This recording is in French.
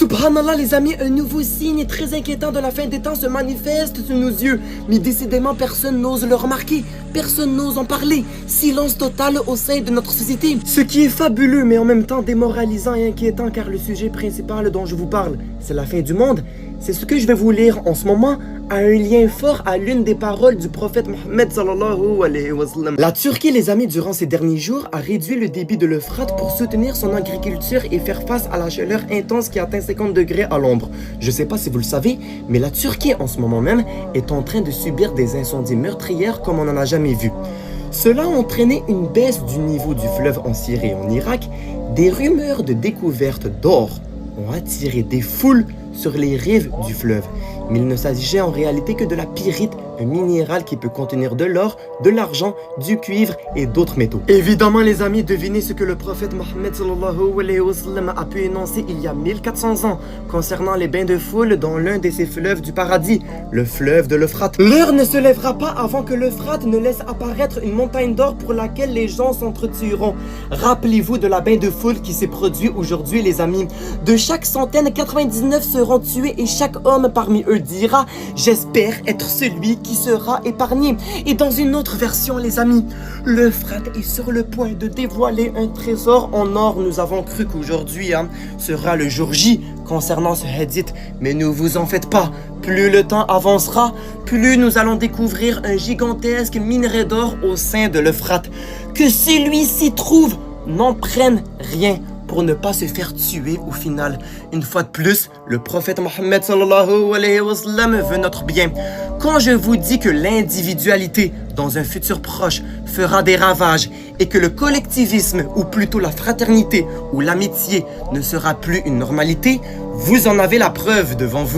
Subhanallah les amis, un nouveau signe très inquiétant de la fin des temps se manifeste sous nos yeux. Mais décidément personne n'ose le remarquer, personne n'ose en parler. Silence total au sein de notre société. Ce qui est fabuleux mais en même temps démoralisant et inquiétant car le sujet principal dont je vous parle, c'est la fin du monde. C'est ce que je vais vous lire en ce moment a un lien fort à l'une des paroles du prophète Mohammed sallallahu alayhi wa sallam. La Turquie, les amis, durant ces derniers jours, a réduit le débit de l'Euphrate pour soutenir son agriculture et faire face à la chaleur intense qui atteint 50 degrés à l'ombre. Je sais pas si vous le savez, mais la Turquie en ce moment même est en train de subir des incendies meurtrières comme on n'en a jamais vu. Cela a entraîné une baisse du niveau du fleuve en Syrie et en Irak. Des rumeurs de découverte d'or ont attiré des foules sur les rives du fleuve. Mais il ne s'agissait en réalité que de la pyrite, un minéral qui peut contenir de l'or, de l'argent, du cuivre et d'autres métaux. Évidemment les amis, devinez ce que le prophète Mohammed sallallahu alayhi wa sallam a pu énoncer il y a 1400 ans concernant les bains de foule dans l'un de ces fleuves du paradis, le fleuve de l'Euphrate. L'heure ne se lèvera pas avant que l'Euphrate ne laisse apparaître une montagne d'or pour laquelle les gens s'entretueront. Rappelez-vous de la bain de foule qui s'est produit aujourd'hui les amis. De chaque centaine, 99 seront tués et chaque homme parmi eux dira « J'espère être celui qui sera épargné ». Et dans une autre version les amis, l'Euphrate est sur le point de dévoiler un trésor en or. Nous avons cru qu'aujourd'hui sera le jour J concernant ce hadith, mais ne vous en faites pas. Plus le temps avancera, plus nous allons découvrir un gigantesque minerai d'or au sein de l'Euphrate. Que celui-ci trouve, n'en prenne rien pour ne pas se faire tuer au final. Une fois de plus, le prophète Mohammed sallallahu alayhi wa sallam veut notre bien. Quand je vous dis que l'individualité dans un futur proche fera des ravages et que le collectivisme ou plutôt la fraternité ou l'amitié ne sera plus une normalité, vous en avez la preuve devant vous.